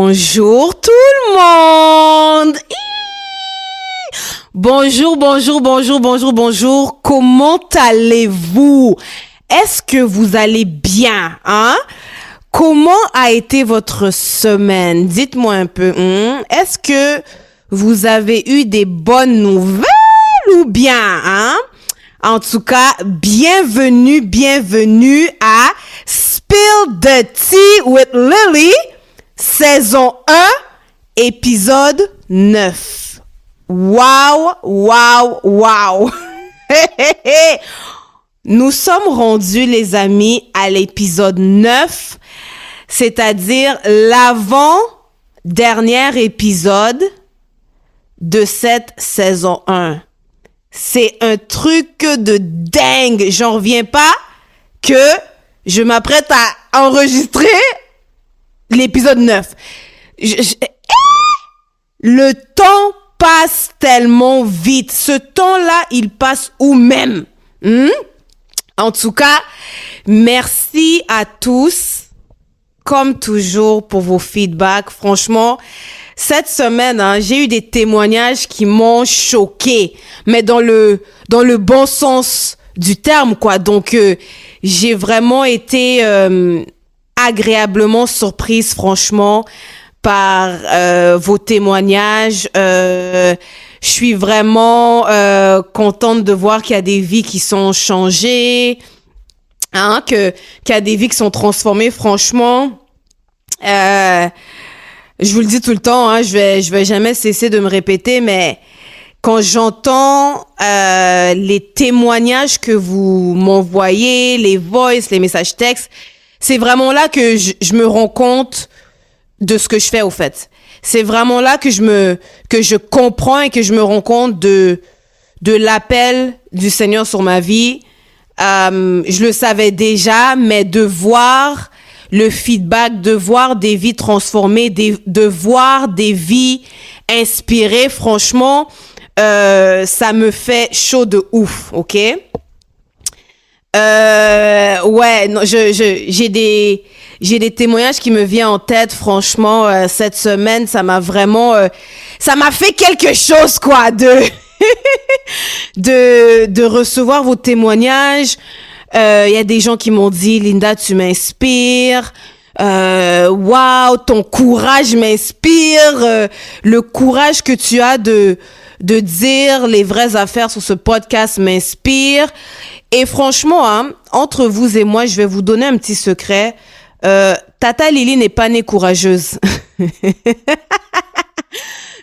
Bonjour tout le monde. Bonjour. Comment allez-vous? Est-ce que vous allez bien, hein? Comment a été votre semaine? Dites-moi un peu. Est-ce que vous avez eu des bonnes nouvelles ou bien, hein? En tout cas, bienvenue à Spill the Tea with Lily, saison 1, épisode 9. Wow. Nous sommes rendus, les amis, à l'épisode 9, c'est-à-dire l'avant-dernier épisode de cette saison 1. C'est un truc de dingue. J'en reviens pas que je m'apprête à enregistrer l'épisode 9. Le temps passe tellement vite. Ce temps-là, il passe où même? En tout cas, merci à tous, comme toujours, pour vos feedbacks. Franchement, cette semaine, j'ai eu des témoignages qui m'ont choqué, mais dans le bon sens du terme, quoi. Donc, j'ai vraiment été agréablement surprise, franchement, par vos témoignages. Je suis vraiment contente de voir qu'il y a des vies qui sont changées, qu'il y a des vies qui sont transformées, franchement. Je vous le dis tout le temps, je vais jamais cesser de me répéter, mais quand j'entends les témoignages que vous m'envoyez, les voices, les messages textes, c'est vraiment là que je me rends compte de ce que je fais au fait. C'est vraiment là que je comprends et que je me rends compte de l'appel du Seigneur sur ma vie. Je le savais déjà, mais de voir le feedback, de voir des vies transformées, de voir des vies inspirées, franchement, ça me fait chaud de ouf, ok? Non, j'ai des témoignages qui me viennent en tête, franchement, cette semaine, ça m'a vraiment, ça m'a fait quelque chose, quoi, de recevoir vos témoignages. Il y a des gens qui m'ont dit, Linda, tu m'inspires. Wow, ton courage m'inspire. Le courage que tu as de dire les vraies affaires sur ce podcast m'inspire. Et franchement, entre vous et moi, je vais vous donner un petit secret. Tata Lily n'est pas née courageuse.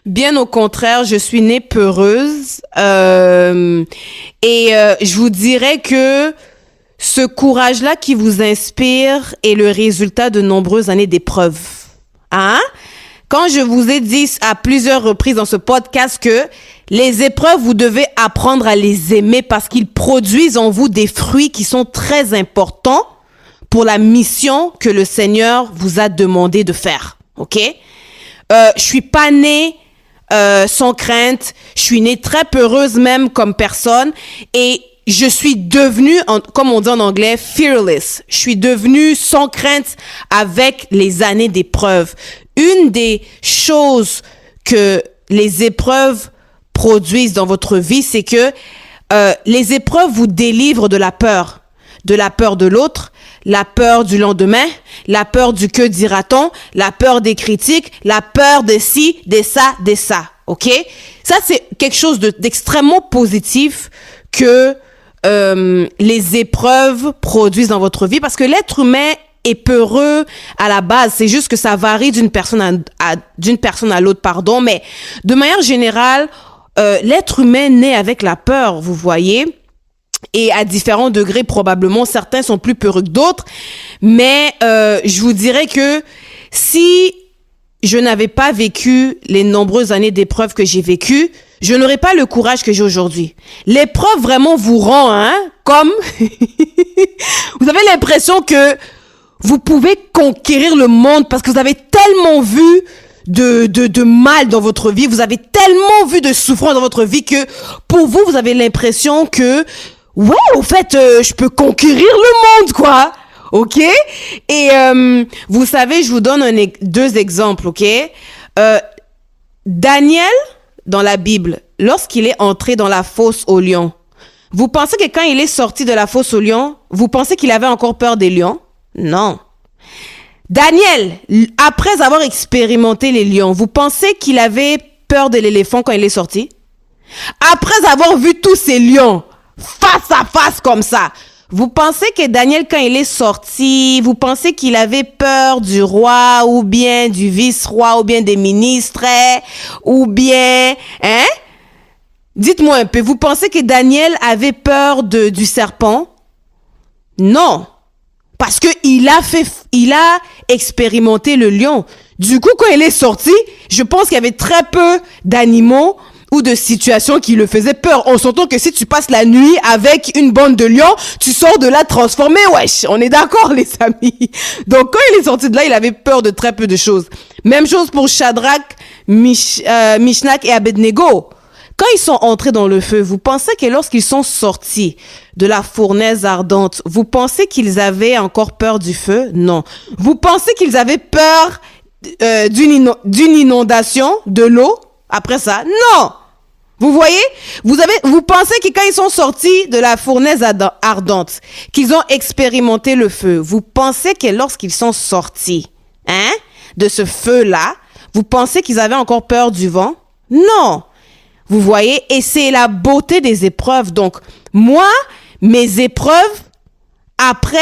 Bien au contraire, je suis née peureuse. Je vous dirais que ce courage-là qui vous inspire est le résultat de nombreuses années d'épreuves. Quand je vous ai dit à plusieurs reprises dans ce podcast que les épreuves, vous devez apprendre à les aimer parce qu'ils produisent en vous des fruits qui sont très importants pour la mission que le Seigneur vous a demandé de faire. OK? Je suis pas née sans crainte. Je suis née très peureuse même comme personne et je suis devenue, comme on dit en anglais, fearless. Je suis devenue sans crainte avec les années d'épreuves. Une des choses que les épreuves produisent dans votre vie, c'est que les épreuves vous délivrent de la peur de l'autre, la peur du lendemain, la peur du que dira-t-on, la peur des critiques, la peur de ci, de ça, ok? Ça, c'est quelque chose d'extrêmement positif que les épreuves produisent dans votre vie parce que l'être humain est peureux à la base. C'est juste que ça varie d'une personne à l'autre, pardon. Mais de manière générale, l'être humain naît avec la peur, vous voyez. Et à différents degrés, probablement, certains sont plus peureux que d'autres. Mais je vous dirais que si je n'avais pas vécu les nombreuses années d'épreuves que j'ai vécues, je n'aurais pas le courage que j'ai aujourd'hui. L'épreuve vraiment vous rend, comme vous avez l'impression que vous pouvez conquérir le monde parce que vous avez tellement vu de mal dans votre vie, vous avez tellement vu de souffrance dans votre vie que pour vous, vous avez l'impression que ouais, au fait, je peux conquérir le monde, quoi. OK? Et vous savez, je vous donne deux exemples, OK? Daniel, dans la Bible, lorsqu'il est entré dans la fosse aux lions, vous pensez que quand il est sorti de la fosse aux lions, vous pensez qu'il avait encore peur des lions? Non. Daniel, après avoir expérimenté les lions, vous pensez qu'il avait peur de l'éléphant quand il est sorti? Après avoir vu tous ces lions face à face comme ça, vous pensez que Daniel, quand il est sorti, vous pensez qu'il avait peur du roi ou bien du vice-roi ou bien des ministres ou bien... Hein? Dites-moi un peu, vous pensez que Daniel avait peur du serpent? Non. Parce que il a expérimenté le lion. Du coup, quand il est sorti, je pense qu'il y avait très peu d'animaux ou de situations qui le faisaient peur. On s'entend que si tu passes la nuit avec une bande de lions, tu sors de là transformé, wesh. On est d'accord, les amis. Donc, quand il est sorti de là, il avait peur de très peu de choses. Même chose pour Shadrach, Mishnak et Abednego. Quand ils sont entrés dans le feu, vous pensez que lorsqu'ils sont sortis de la fournaise ardente, vous pensez qu'ils avaient encore peur du feu? Non. Vous pensez qu'ils avaient peur d'une inondation, de l'eau après ça? Non. Vous voyez? Vous pensez que quand ils sont sortis de la fournaise ardente, qu'ils ont expérimenté le feu, vous pensez que lorsqu'ils sont sortis, de ce feu-là, vous pensez qu'ils avaient encore peur du vent? Non. Vous voyez? Et c'est la beauté des épreuves. Donc, moi, mes épreuves, après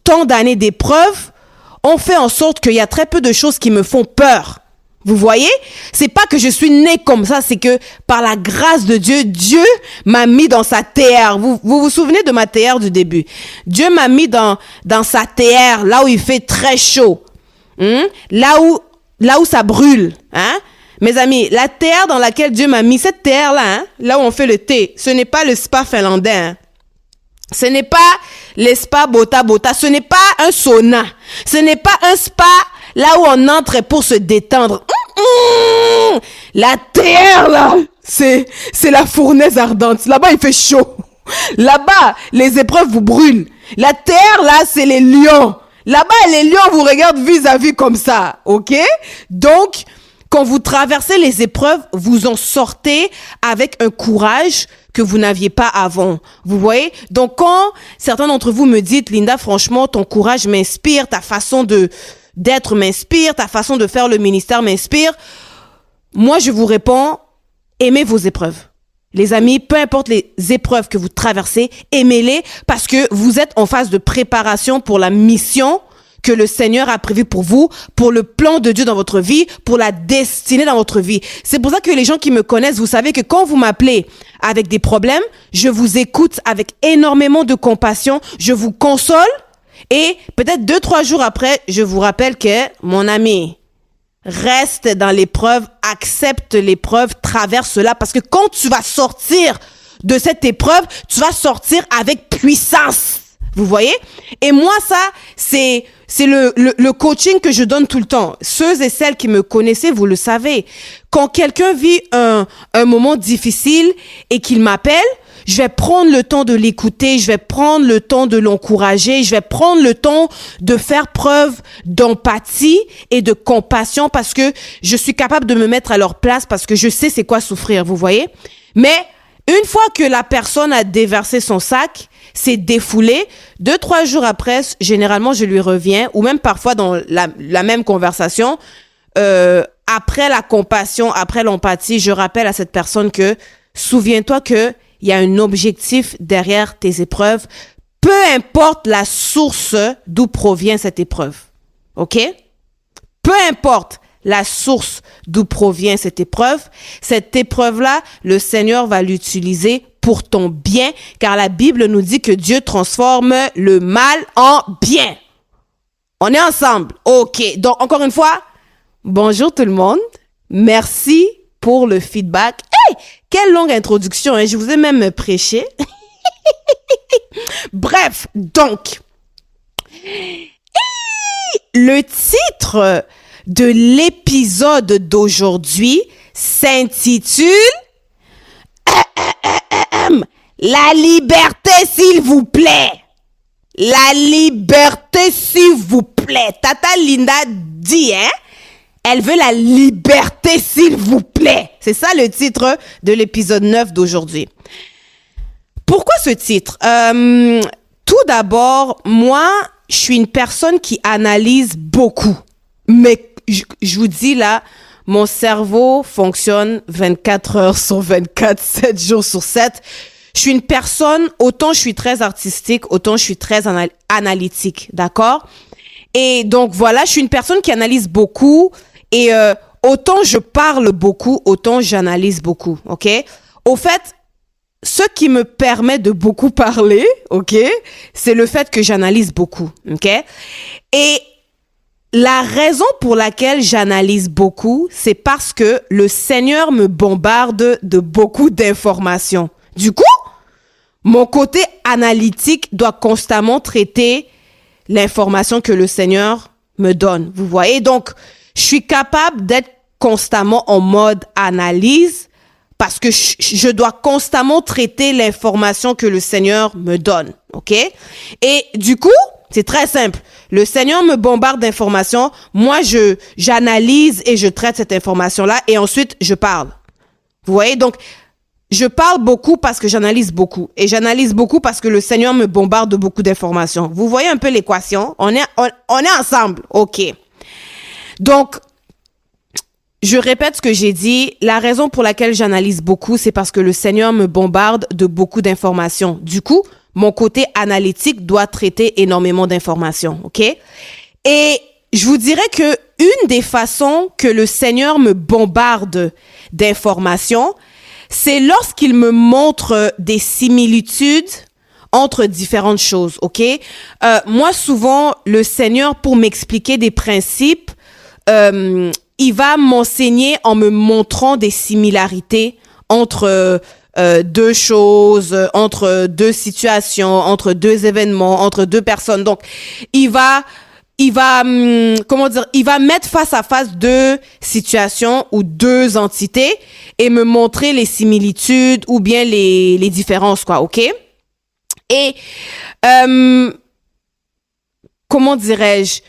tant d'années d'épreuves, ont fait en sorte qu'il y a très peu de choses qui me font peur. Vous voyez? C'est pas que je suis née comme ça, c'est que par la grâce de Dieu, Dieu m'a mis dans sa terre. Vous souvenez de ma terre du début? Dieu m'a mis dans sa terre, là où il fait très chaud. Là où ça brûle. Mes amis, la terre dans laquelle Dieu m'a mis, cette terre-là, là où on fait le thé, ce n'est pas le spa finlandais. Ce n'est pas le spa Bota Bota. Ce n'est pas un sauna. Ce n'est pas un spa là où on entre pour se détendre. La terre, là, c'est la fournaise ardente. Là-bas, il fait chaud. Là-bas, les épreuves vous brûlent. La terre, là, c'est les lions. Là-bas, les lions vous regardent vis-à-vis comme ça. OK? Donc, quand vous traversez les épreuves, vous en sortez avec un courage que vous n'aviez pas avant. Vous voyez? Donc, quand certains d'entre vous me disent, Linda, franchement, ton courage m'inspire, ta façon d'être m'inspire, ta façon de faire le ministère m'inspire, moi, je vous réponds, aimez vos épreuves. Les amis, peu importe les épreuves que vous traversez, aimez-les parce que vous êtes en phase de préparation pour la mission que le Seigneur a prévu pour vous, pour le plan de Dieu dans votre vie, pour la destinée dans votre vie. C'est pour ça que les gens qui me connaissent, vous savez que quand vous m'appelez avec des problèmes, je vous écoute avec énormément de compassion, je vous console et peut-être 2-3 jours après, je vous rappelle que, mon ami, reste dans l'épreuve, accepte l'épreuve, traverse cela parce que quand tu vas sortir de cette épreuve, tu vas sortir avec puissance. Vous voyez? Et moi, ça, c'est le coaching que je donne tout le temps. Ceux et celles qui me connaissez, vous le savez. Quand quelqu'un vit un moment difficile et qu'il m'appelle, je vais prendre le temps de l'écouter, je vais prendre le temps de l'encourager, je vais prendre le temps de faire preuve d'empathie et de compassion parce que je suis capable de me mettre à leur place parce que je sais c'est quoi souffrir, vous voyez? Mais une fois que la personne a déversé son sac, s'est défoulé, 2-3 jours après, généralement, je lui reviens, ou même parfois dans la même conversation, après la compassion, après l'empathie, je rappelle à cette personne que, souviens-toi que il y a un objectif derrière tes épreuves, peu importe la source d'où provient cette épreuve. OK? Peu importe la source d'où provient cette épreuve-là, le Seigneur va l'utiliser pour ton bien, car la Bible nous dit que Dieu transforme le mal en bien. On est ensemble. OK. Donc, encore une fois, bonjour tout le monde. Merci pour le feedback. Hey! Quelle longue introduction, hein? Je vous ai même prêché. Bref, donc, le titre de l'épisode d'aujourd'hui s'intitule La liberté, s'il vous plaît. La liberté, s'il vous plaît. Tata Linda dit, hein? Elle veut la liberté, s'il vous plaît. C'est ça le titre de l'épisode 9 d'aujourd'hui. Pourquoi ce titre? Tout d'abord, moi, je suis une personne qui analyse beaucoup. Mais je vous dis là, mon cerveau fonctionne 24 heures sur 24, 7 jours sur 7. Je suis une personne, autant je suis très artistique, autant je suis très analytique, d'accord? Et donc voilà, je suis une personne qui analyse beaucoup et autant je parle beaucoup, autant j'analyse beaucoup, ok? Au fait, ce qui me permet de beaucoup parler, ok, c'est le fait que j'analyse beaucoup, ok? Et la raison pour laquelle j'analyse beaucoup, c'est parce que le Seigneur me bombarde de beaucoup d'informations. Du coup, mon côté analytique doit constamment traiter l'information que le Seigneur me donne. Vous voyez? Donc, je suis capable d'être constamment en mode analyse parce que je dois constamment traiter l'information que le Seigneur me donne. OK? Et du coup, c'est très simple. Le Seigneur me bombarde d'informations. Moi, j'analyse et je traite cette information-là et ensuite, je parle. Vous voyez? Donc, je parle beaucoup parce que j'analyse beaucoup. Et j'analyse beaucoup parce que le Seigneur me bombarde de beaucoup d'informations. Vous voyez un peu l'équation? On est ensemble. OK. Donc, je répète ce que j'ai dit. La raison pour laquelle j'analyse beaucoup, c'est parce que le Seigneur me bombarde de beaucoup d'informations. Du coup, mon côté analytique doit traiter énormément d'informations. OK? Et je vous dirais que une des façons que le Seigneur me bombarde d'informations, c'est lorsqu'il me montre des similitudes entre différentes choses, OK? Moi, souvent, le Seigneur, pour m'expliquer des principes, il va m'enseigner en me montrant des similarités entre deux choses, entre deux situations, entre deux événements, entre deux personnes. Donc, il va mettre face à face deux situations ou deux entités et me montrer les similitudes ou bien les différences, quoi, OK? Et, comment dirais-je?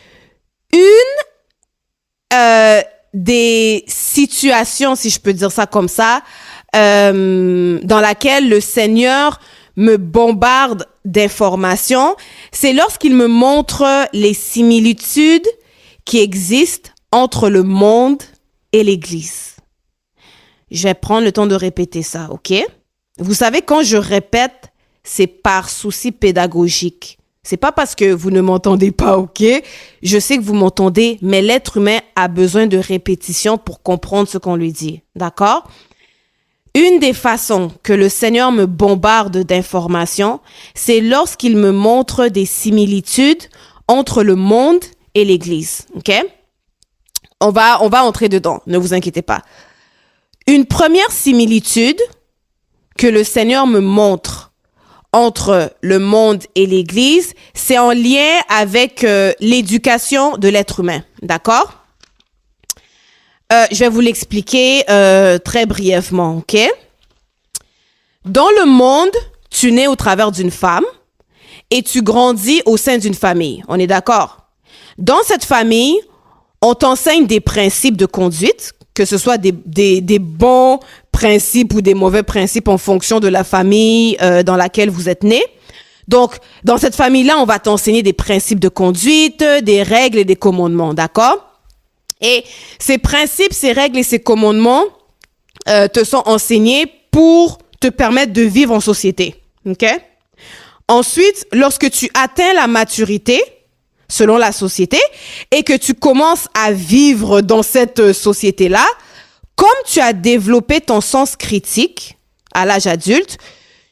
Des situations, si je peux dire ça comme ça, dans laquelle le Seigneur me bombarde d'informations, c'est lorsqu'il me montre les similitudes qui existent entre le monde et l'Église. Je vais prendre le temps de répéter ça, OK? Vous savez, quand je répète, c'est par souci pédagogique. C'est pas parce que vous ne m'entendez pas, OK? Je sais que vous m'entendez, mais l'être humain a besoin de répétition pour comprendre ce qu'on lui dit. D'accord? Une des façons que le Seigneur me bombarde d'informations, c'est lorsqu'il me montre des similitudes entre le monde et l'Église. OK? On va entrer dedans, ne vous inquiétez pas. Une première similitude que le Seigneur me montre entre le monde et l'Église, c'est en lien avec l'éducation de l'être humain. D'accord? Je vais vous l'expliquer très brièvement, OK? Dans le monde, tu nais au travers d'une femme et tu grandis au sein d'une famille. On est d'accord? Dans cette famille, on t'enseigne des principes de conduite, que ce soit des bons principes ou des mauvais principes en fonction de la famille dans laquelle vous êtes né. Donc, dans cette famille-là, on va t'enseigner des principes de conduite, des règles et des commandements, d'accord? Et ces principes, ces règles et ces commandements te sont enseignés pour te permettre de vivre en société. OK? Ensuite, lorsque tu atteins la maturité, selon la société, et que tu commences à vivre dans cette société-là, comme tu as développé ton sens critique à l'âge adulte,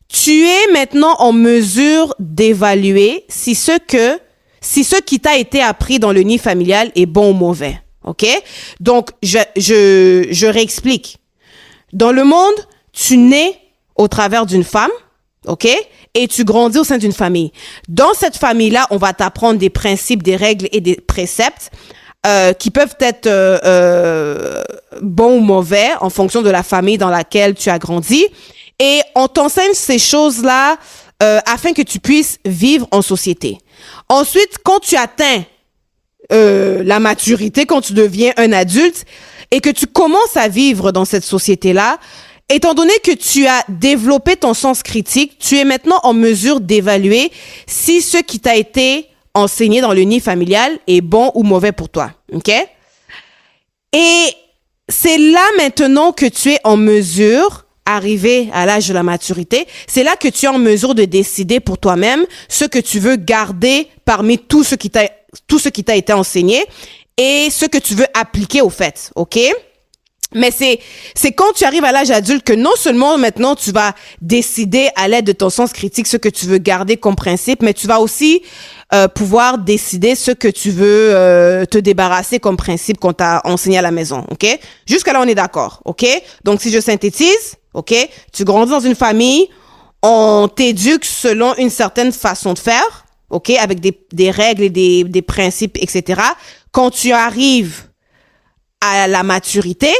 tu es maintenant en mesure d'évaluer si ce qui t'a été appris dans le nid familial est bon ou mauvais. OK? Donc, je réexplique. Dans le monde, tu nais au travers d'une femme, OK? Et tu grandis au sein d'une famille. Dans cette famille-là, on va t'apprendre des principes, des règles et des préceptes qui peuvent être bons ou mauvais en fonction de la famille dans laquelle tu as grandi. Et on t'enseigne ces choses-là afin que tu puisses vivre en société. Ensuite, quand tu atteins la maturité, quand tu deviens un adulte et que tu commences à vivre dans cette société-là, étant donné que tu as développé ton sens critique, tu es maintenant en mesure d'évaluer si ce qui t'a été enseigné dans le nid familial est bon ou mauvais pour toi. OK? Et c'est là maintenant que tu es en mesure, arrivé à l'âge de la maturité, c'est là que tu es en mesure de décider pour toi-même ce que tu veux garder parmi tout ce qui t'a été enseigné et ce que tu veux appliquer au fait. OK? Mais c'est quand tu arrives à l'âge adulte que non seulement maintenant tu vas décider à l'aide de ton sens critique ce que tu veux garder comme principe, mais tu vas aussi pouvoir décider ce que tu veux te débarrasser comme principe qu'on t'a enseigné à la maison, OK? Jusqu'à là, on est d'accord, OK? Donc, si je synthétise, OK? Tu grandis dans une famille, on t'éduque selon une certaine façon de faire, OK? Avec des règles et des principes, etc. Quand tu arrives à la maturité,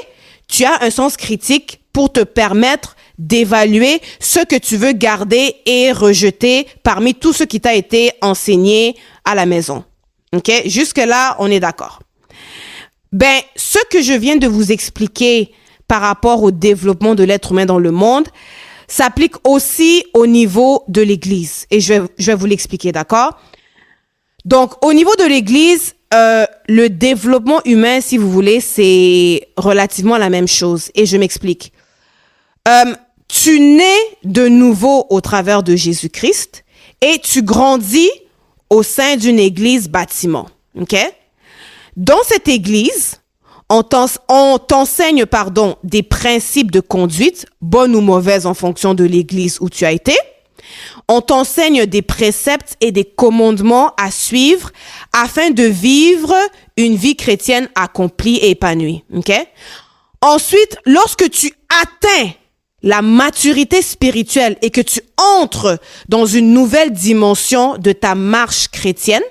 tu as un sens critique pour te permettre d'évaluer ce que tu veux garder et rejeter parmi tout ce qui t'a été enseigné à la maison. OK? Jusque-là, on est d'accord. Ben, ce que je viens de vous expliquer par rapport au développement de l'être humain dans le monde s'applique aussi au niveau de l'Église. Et je vais vous l'expliquer, d'accord? Donc, au niveau de l'Église, le développement humain, si vous voulez, c'est relativement la même chose. Et je m'explique. Tu nais de nouveau au travers de Jésus-Christ et tu grandis au sein d'une église bâtiment. OK? Dans cette église, on t'enseigne, des principes de conduite, bonnes ou mauvaises en fonction de l'église où tu as été. On t'enseigne des préceptes et des commandements à suivre afin de vivre une vie chrétienne accomplie et épanouie. OK? Ensuite, lorsque tu atteins la maturité spirituelle et que tu entres dans une nouvelle dimension de ta marche chrétienne,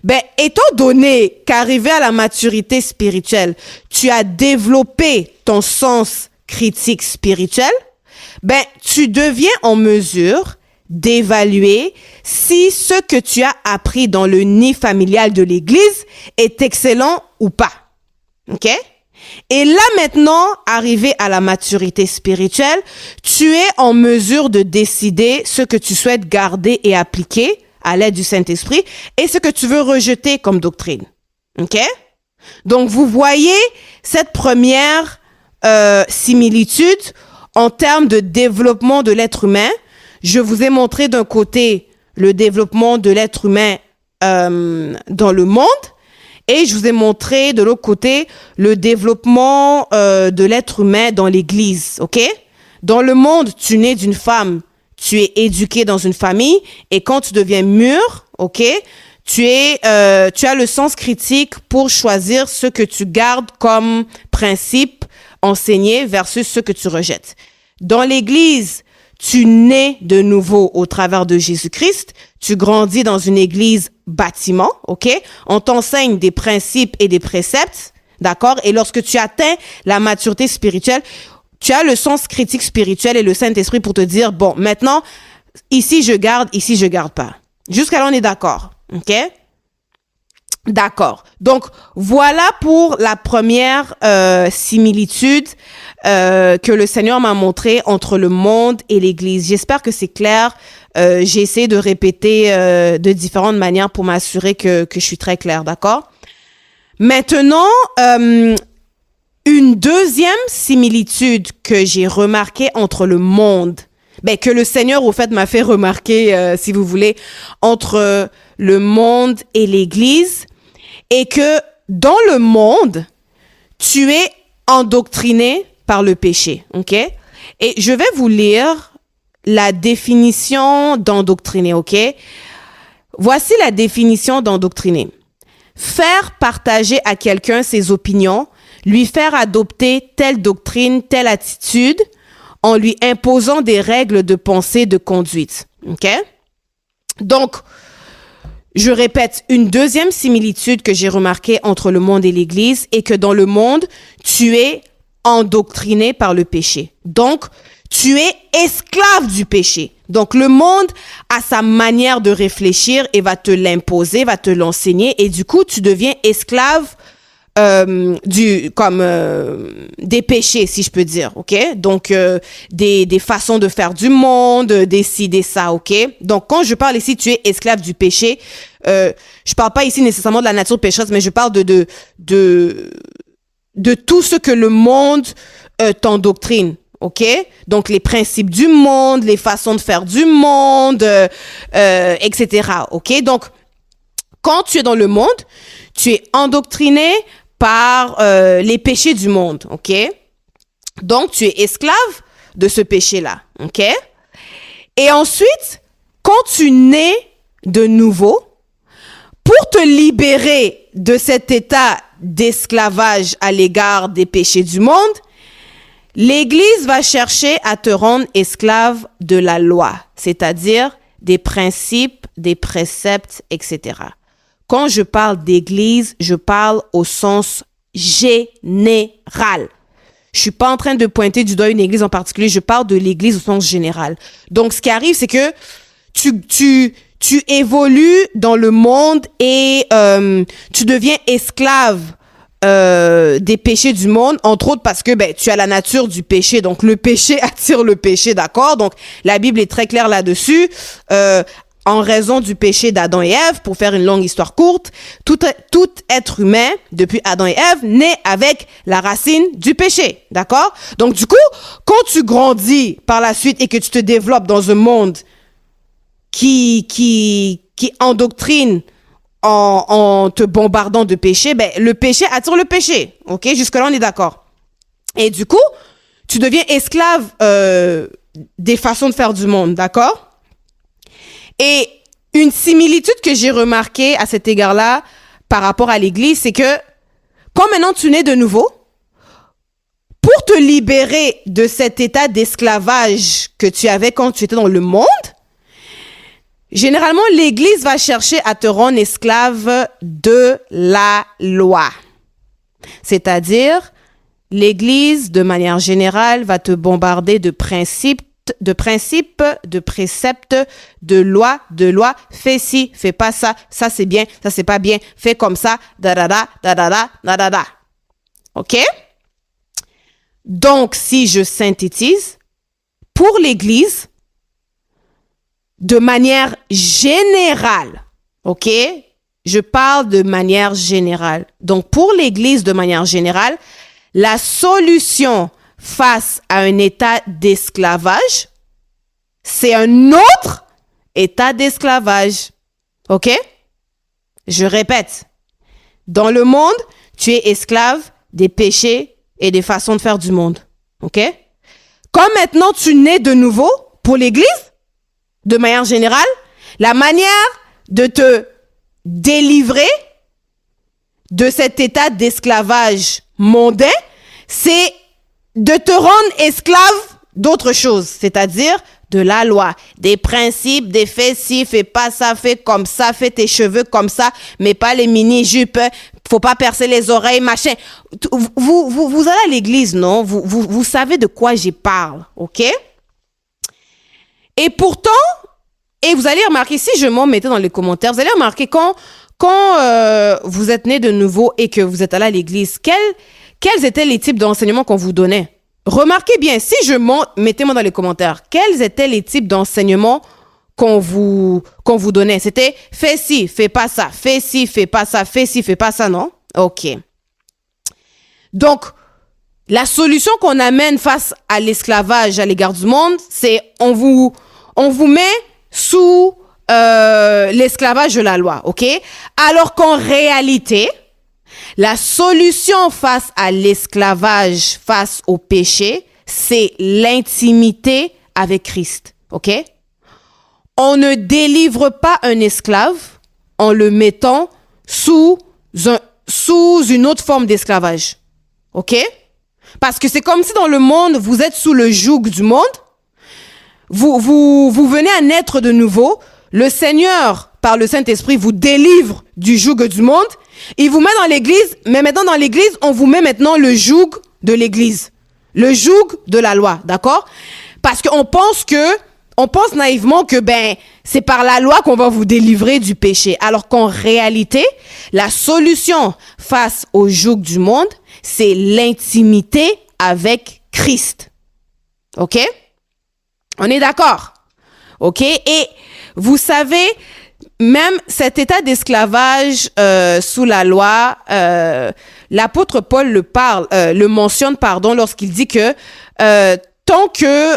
ben, étant donné qu'arrivé à la maturité spirituelle, tu as développé ton sens critique spirituel, ben, tu deviens en mesure d'évaluer si ce que tu as appris dans le nid familial de l'Église est excellent ou pas. OK? Et là maintenant, arrivé à la maturité spirituelle, tu es en mesure de décider ce que tu souhaites garder et appliquer à l'aide du Saint-Esprit et ce que tu veux rejeter comme doctrine. OK? Donc, vous voyez cette première similitude en termes de développement de l'être humain. Je vous ai montré d'un côté le développement de l'être humain dans le monde et je vous ai montré de l'autre côté le développement de l'être humain dans l'Église. OK? Dans le monde, tu nais d'une femme, tu es éduqué dans une famille et quand tu deviens mûr, OK, tu as le sens critique pour choisir ce que tu gardes comme principe enseigné versus ce que tu rejettes. Dans l'Église, tu nais de nouveau au travers de Jésus-Christ, tu grandis dans une église bâtiment, OK? On t'enseigne des principes et des préceptes, d'accord? Et lorsque tu atteins la maturité spirituelle, tu as le sens critique spirituel et le Saint-Esprit pour te dire, bon, maintenant, ici je garde pas. Jusqu'à là, on est d'accord, OK? D'accord. Donc, voilà pour la première similitude que le Seigneur m'a montré entre le monde et l'Église. J'espère que c'est clair. J'ai essayé de répéter de différentes manières pour m'assurer que je suis très claire, d'accord? Maintenant, une deuxième similitude que j'ai remarquée entre le monde, que le Seigneur, au fait, m'a fait remarquer, si vous voulez, entre le monde et l'Église, est que dans le monde, tu es endoctriné par le péché, OK? Et je vais vous lire la définition d'endoctriner, OK? Voici la définition d'endoctriner. Faire partager à quelqu'un ses opinions, lui faire adopter telle doctrine, telle attitude, en lui imposant des règles de pensée, de conduite. OK? Donc, je répète, une deuxième similitude que j'ai remarquée entre le monde et l'Église est que dans le monde, tu es endoctriné par le péché. Donc, tu es esclave du péché. Donc, le monde a sa manière de réfléchir et va te l'imposer, va te l'enseigner. Et du coup, tu deviens esclave des péchés, si je peux dire, ok? Donc, des façons de faire du monde, décider ça, ok? Donc, quand je parle ici, tu es esclave du péché, je parle pas ici nécessairement de la nature pécheresse, mais je parle de tout ce que le monde t'endoctrine. OK? Donc, les principes du monde, les façons de faire du monde, etc. OK? Donc, quand tu es dans le monde, tu es endoctriné par les péchés du monde. OK? Donc, tu es esclave de ce péché-là. OK? Et ensuite, quand tu nais de nouveau, pour te libérer de cet état d'esclavage à l'égard des péchés du monde, l'Église va chercher à te rendre esclave de la loi, c'est-à-dire des principes, des préceptes, etc. Quand je parle d'Église, je parle au sens général. Je suis pas en train de pointer du doigt une Église en particulier, je parle de l'Église au sens général. Donc, ce qui arrive, c'est que tu évolues dans le monde et tu deviens esclave des péchés du monde, entre autres parce que tu as la nature du péché, donc le péché attire le péché, d'accord? Donc la Bible est très claire là-dessus. En raison du péché d'Adam et Ève, pour faire une longue histoire courte, tout être humain, depuis Adam et Ève, naît avec la racine du péché, d'accord? Donc du coup, quand tu grandis par la suite et que tu te développes dans un monde qui endoctrine en te bombardant de péché, le péché attire le péché. OK? Jusque-là, on est d'accord. Et du coup, tu deviens esclave des façons de faire du monde. D'accord? Et une similitude que j'ai remarquée à cet égard-là par rapport à l'Église, c'est que quand maintenant tu nais de nouveau, pour te libérer de cet état d'esclavage que tu avais quand tu étais dans le monde, généralement, l'Église va chercher à te rendre esclave de la loi. C'est-à-dire, l'Église, de manière générale, va te bombarder de principes, de préceptes, de lois. Fais ci, fais pas ça, ça c'est bien, ça c'est pas bien, fais comme ça, da. OK? Donc, si je synthétise, pour l'Église, de manière générale, OK? Je parle de manière générale. Donc, pour l'Église, de manière générale, la solution face à un état d'esclavage, c'est un autre état d'esclavage. OK? Je répète. Dans le monde, tu es esclave des péchés et des façons de faire du monde. OK? Comme maintenant tu nais de nouveau pour l'Église, de manière générale, la manière de te délivrer de cet état d'esclavage mondain, c'est de te rendre esclave d'autre chose, c'est-à-dire de la loi, des principes, des faits ci, fais pas ça, fais comme ça, fais tes cheveux comme ça, mais pas les mini-jupes, faut pas percer les oreilles, machin. Vous allez à l'église, non? Vous savez de quoi j'y parle, ok? Et pourtant, et vous allez remarquer, si je m'en mettais dans les commentaires, vous allez remarquer quand vous êtes né de nouveau et que vous êtes allé à l'église, quels étaient les types d'enseignements qu'on vous donnait? Remarquez bien, si je monte, mettez-moi dans les commentaires, quels étaient les types d'enseignements qu'on vous donnait? C'était fais ci, fais pas ça, fais ci, fais pas ça, fais ci, fais pas ça, non? OK. Donc, la solution qu'on amène face à l'esclavage à l'égard du monde, c'est on vous met sous l'esclavage de la loi, OK? Alors qu'en réalité, la solution face à l'esclavage, face au péché, c'est l'intimité avec Christ, OK? On ne délivre pas un esclave en le mettant sous une autre forme d'esclavage, OK? Parce que c'est comme si dans le monde, vous êtes sous le joug du monde, vous venez à naître de nouveau, le Seigneur, par le Saint-Esprit, vous délivre du joug du monde, il vous met dans l'église, mais maintenant dans l'église, on vous met maintenant le joug de l'église, le joug de la loi, d'accord? Parce qu'on on pense naïvement que, c'est par la loi qu'on va vous délivrer du péché. Alors qu'en réalité, la solution face au joug du monde, c'est l'intimité avec Christ. OK? On est d'accord? OK? Et vous savez, même cet état d'esclavage sous la loi, l'apôtre Paul le mentionne, lorsqu'il dit que tant que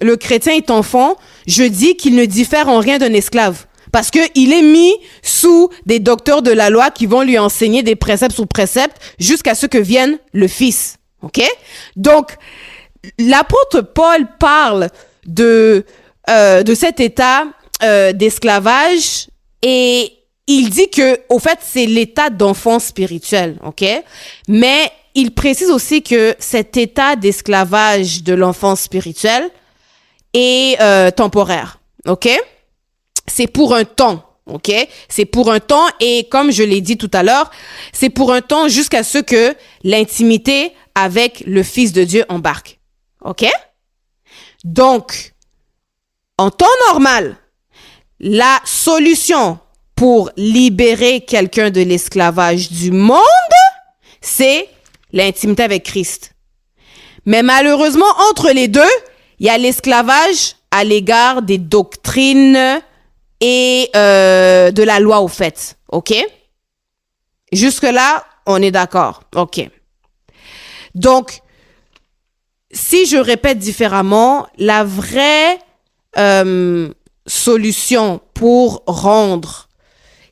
le chrétien est enfant, je dis qu'il ne diffère en rien d'un esclave. Parce qu'il est mis sous des docteurs de la loi qui vont lui enseigner des préceptes sur préceptes jusqu'à ce que vienne le Fils. OK? Donc, l'apôtre Paul parle de cet état d'esclavage et il dit que, au fait, c'est l'état d'enfant spirituel. OK? Mais il précise aussi que cet état d'esclavage de l'enfant spirituel est temporaire, OK? C'est pour un temps, OK? C'est pour un temps et comme je l'ai dit tout à l'heure, c'est pour un temps jusqu'à ce que l'intimité avec le Fils de Dieu embarque, OK? Donc, en temps normal, la solution pour libérer quelqu'un de l'esclavage du monde, c'est l'intimité avec Christ. Mais malheureusement, entre les deux, il y a l'esclavage à l'égard des doctrines et de la loi au fait. OK? Jusque-là, on est d'accord. OK. Donc, si je répète différemment, la vraie solution pour rendre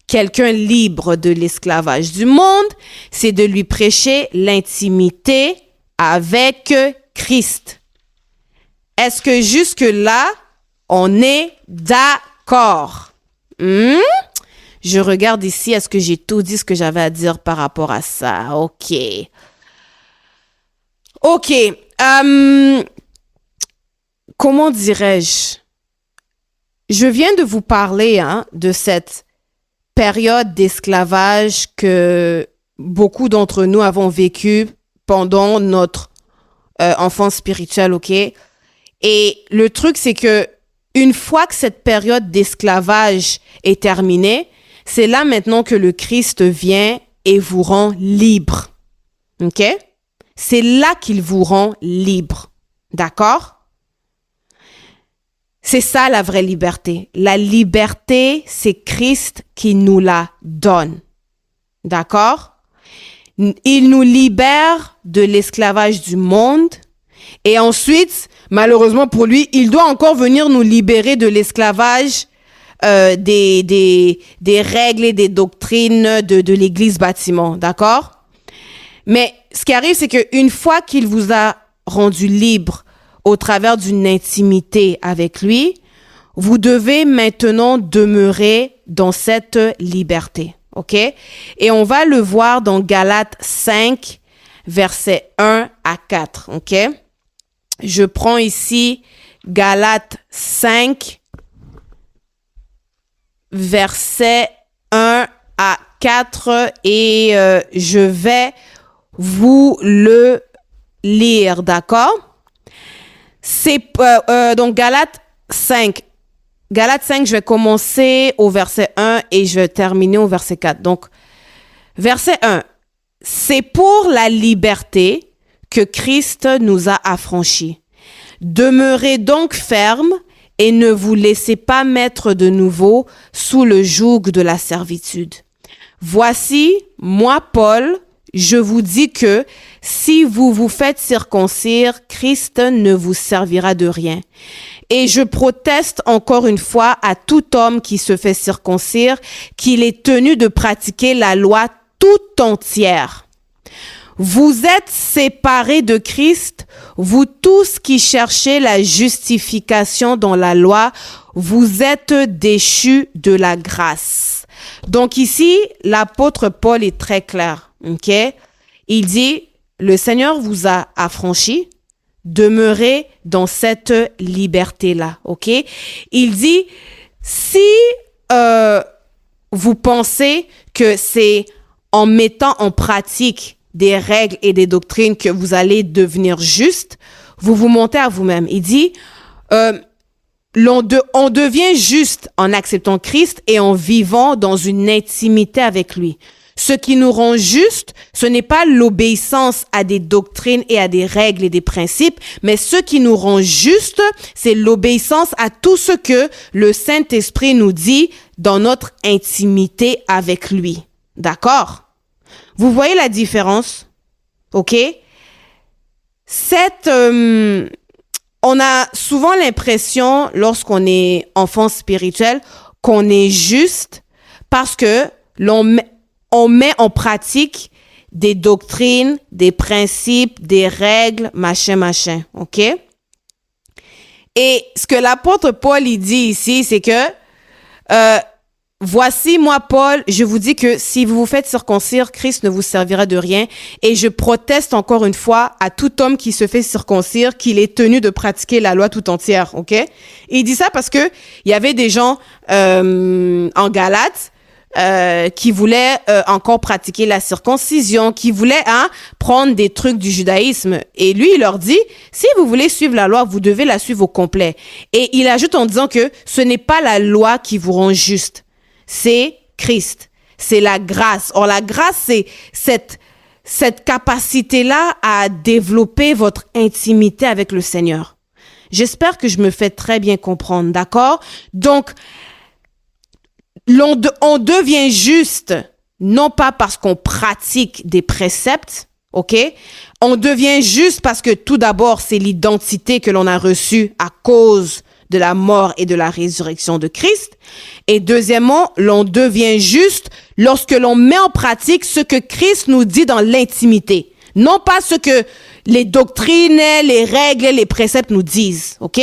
quelqu'un libre de l'esclavage du monde, c'est de lui prêcher l'intimité avec Christ. Est-ce que jusque-là, on est d'accord? Je regarde ici, est-ce que j'ai tout dit ce que j'avais à dire par rapport à ça? OK. Comment dirais-je? Je viens de vous parler de cette période d'esclavage que beaucoup d'entre nous avons vécu pendant notre enfance spirituelle, OK? Et le truc, c'est que une fois que cette période d'esclavage est terminée, c'est là maintenant que le Christ vient et vous rend libre. OK? C'est là qu'il vous rend libre. D'accord? C'est ça la vraie liberté. La liberté, c'est Christ qui nous la donne. D'accord? Il nous libère de l'esclavage du monde et ensuite, malheureusement pour lui, il doit encore venir nous libérer de l'esclavage des règles et des doctrines de l'Église bâtiment. D'accord? Mais ce qui arrive, c'est qu'une fois qu'il vous a rendu libre au travers d'une intimité avec lui, vous devez maintenant demeurer dans cette liberté. OK? Et on va le voir dans Galates 5, versets 1 à 4. OK? Je prends ici Galates 5, versets 1 à 4 et je vais vous le lire, d'accord? C'est donc Galates 5. Galates 5, je vais commencer au verset 1 et je vais terminer au verset 4. Donc, verset 1. C'est pour la liberté que Christ nous a affranchis. Demeurez donc fermes et ne vous laissez pas mettre de nouveau sous le joug de la servitude. Voici, moi, Paul, je vous dis que si vous vous faites circoncire, Christ ne vous servira de rien. Et je proteste encore une fois à tout homme qui se fait circoncire qu'il est tenu de pratiquer la loi tout entière. Vous êtes séparés de Christ, vous tous qui cherchez la justification dans la loi, vous êtes déchus de la grâce. Donc ici, l'apôtre Paul est très clair. OK? Il dit, le Seigneur vous a affranchis, demeurez dans cette liberté-là. OK? Il dit, si vous pensez que c'est en mettant en pratique des règles et des doctrines que vous allez devenir juste, vous vous mentez à vous-même. Il dit, on devient juste en acceptant Christ et en vivant dans une intimité avec lui. Ce qui nous rend juste, ce n'est pas l'obéissance à des doctrines et à des règles et des principes, mais ce qui nous rend juste, c'est l'obéissance à tout ce que le Saint-Esprit nous dit dans notre intimité avec lui. D'accord? Vous voyez la différence? OK? On a souvent l'impression, lorsqu'on est enfant spirituel, qu'on est juste parce que on met en pratique des doctrines, des principes, des règles, machin, OK? Et ce que l'apôtre Paul il dit ici, c'est que voici, moi, Paul, je vous dis que si vous vous faites circoncire, Christ ne vous servira de rien. Et je proteste encore une fois à tout homme qui se fait circoncire qu'il est tenu de pratiquer la loi tout entière, OK? Et il dit ça parce que il y avait des gens en Galates qui voulaient encore pratiquer la circoncision, qui voulaient prendre des trucs du judaïsme. Et lui, il leur dit, si vous voulez suivre la loi, vous devez la suivre au complet. Et il ajoute en disant que ce n'est pas la loi qui vous rend juste. C'est Christ, c'est la grâce. Or, la grâce, c'est cette capacité-là à développer votre intimité avec le Seigneur. J'espère que je me fais très bien comprendre, d'accord? Donc, on devient juste, non pas parce qu'on pratique des préceptes, OK? On devient juste parce que tout d'abord, c'est l'identité que l'on a reçue à cause de la mort et de la résurrection de Christ. Et deuxièmement, l'on devient juste lorsque l'on met en pratique ce que Christ nous dit dans l'intimité. Non pas ce que les doctrines, les règles, les préceptes nous disent, OK?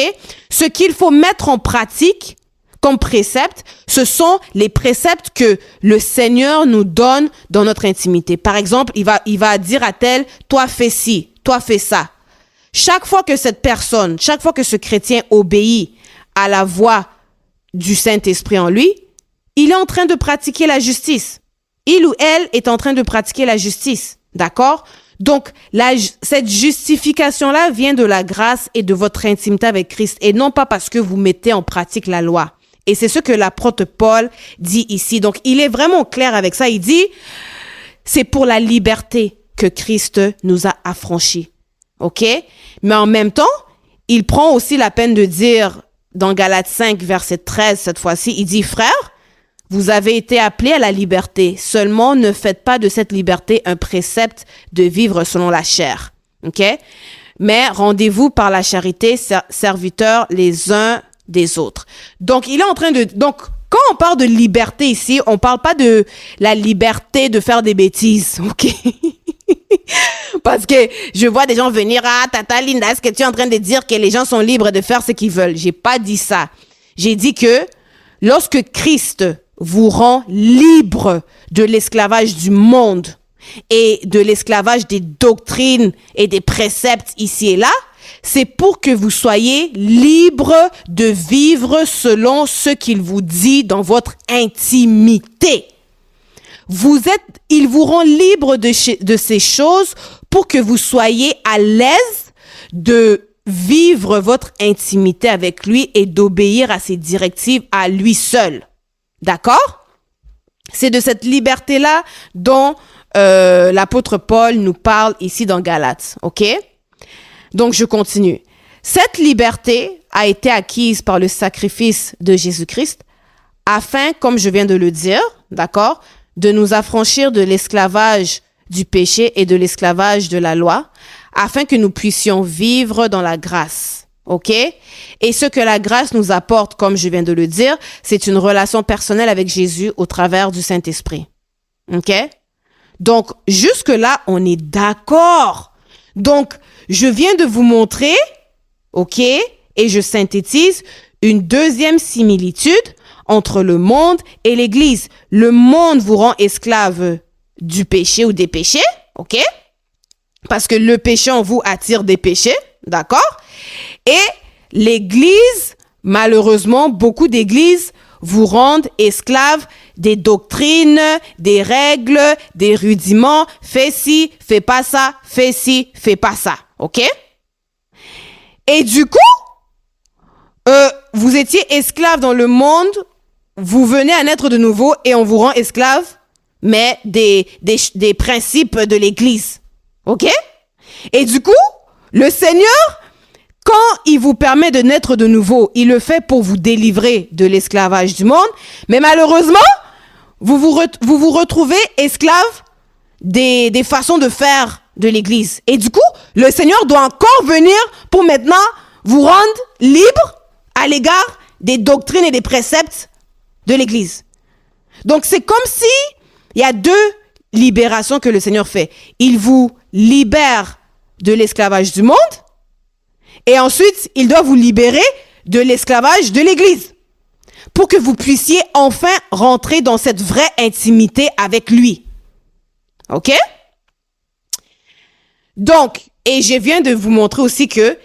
Ce qu'il faut mettre en pratique comme précepte, ce sont les préceptes que le Seigneur nous donne dans notre intimité. Par exemple, il va dire à tel, toi fais ci, toi fais ça. Chaque fois que ce chrétien obéit à la voix du Saint-Esprit en lui, il est en train de pratiquer la justice. Il ou elle est en train de pratiquer la justice. D'accord? Donc, cette justification-là vient de la grâce et de votre intimité avec Christ et non pas parce que vous mettez en pratique la loi. Et c'est ce que l'apôtre Paul dit ici. Donc, il est vraiment clair avec ça. Il dit, c'est pour la liberté que Christ nous a affranchis. OK? Mais en même temps, il prend aussi la peine de dire dans Galates 5, verset 13, cette fois-ci, il dit, frères, vous avez été appelés à la liberté. Seulement, ne faites pas de cette liberté un précepte de vivre selon la chair. OK? Mais rendez-vous par la charité, serviteurs les uns des autres. Donc, il est en train de... Donc, quand on parle de liberté ici, on parle pas de la liberté de faire des bêtises, OK? Parce que je vois des gens venir, Tata Linda, est-ce que tu es en train de dire que les gens sont libres de faire ce qu'ils veulent? J'ai pas dit ça. J'ai dit que lorsque Christ vous rend libre de l'esclavage du monde et de l'esclavage des doctrines et des préceptes ici et là, c'est pour que vous soyez libre de vivre selon ce qu'il vous dit dans votre intimité. Il vous rend libre de ces choses pour que vous soyez à l'aise de vivre votre intimité avec lui et d'obéir à ses directives à lui seul. D'accord? C'est de cette liberté-là dont l'apôtre Paul nous parle ici dans Galates. OK? Donc, je continue. Cette liberté a été acquise par le sacrifice de Jésus-Christ afin, comme je viens de le dire, d'accord, de nous affranchir de l'esclavage du péché et de l'esclavage de la loi, afin que nous puissions vivre dans la grâce. OK? Et ce que la grâce nous apporte, comme je viens de le dire, c'est une relation personnelle avec Jésus au travers du Saint-Esprit. OK? Donc, jusque-là, on est d'accord. Donc, je viens de vous montrer, OK, et je synthétise une deuxième similitude entre le monde et l'Église. Le monde vous rend esclave du péché ou des péchés, OK? Parce que le péché en vous attire des péchés, d'accord? Et l'Église, malheureusement, beaucoup d'églises vous rendent esclaves des doctrines, des règles, des rudiments. Fais ci, fais pas ça, fais ci, fais pas ça. OK? Et du coup, vous étiez esclave dans le monde, vous venez à naître de nouveau et on vous rend esclave, mais des principes de l'Église. OK? Et du coup, le Seigneur, quand il vous permet de naître de nouveau, il le fait pour vous délivrer de l'esclavage du monde, mais malheureusement, vous vous retrouvez esclave des façons de faire de l'Église. Et du coup, le Seigneur doit encore venir pour maintenant vous rendre libre à l'égard des doctrines et des préceptes de l'Église. Donc, c'est comme si il y a deux libérations que le Seigneur fait. Il vous libère de l'esclavage du monde et ensuite, il doit vous libérer de l'esclavage de l'Église pour que vous puissiez enfin rentrer dans cette vraie intimité avec lui. OK? Donc, et je viens de vous montrer aussi que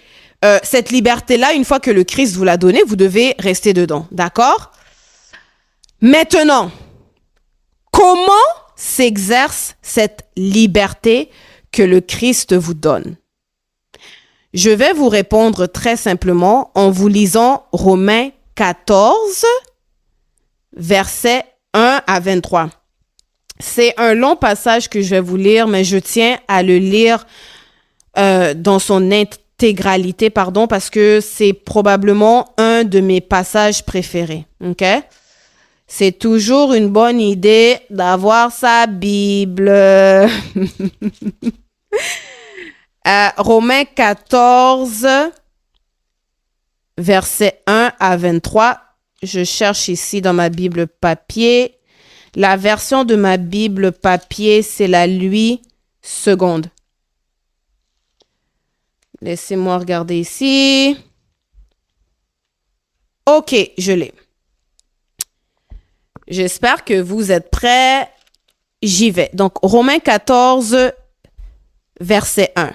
cette liberté-là, une fois que le Christ vous l'a donnée, vous devez rester dedans. D'accord? Maintenant, comment s'exerce cette liberté que le Christ vous donne? Je vais vous répondre très simplement en vous lisant Romains 14, versets 1 à 23. C'est un long passage que je vais vous lire, mais je tiens à le lire dans son intégralité, parce que c'est probablement un de mes passages préférés. OK? C'est toujours une bonne idée d'avoir sa Bible. Romains 14, versets 1 à 23. Je cherche ici dans ma Bible papier. La version de ma Bible papier, c'est la Louis seconde. Laissez-moi regarder ici. OK, je l'ai. J'espère que vous êtes prêts. J'y vais. Donc, Romains 14, verset 1.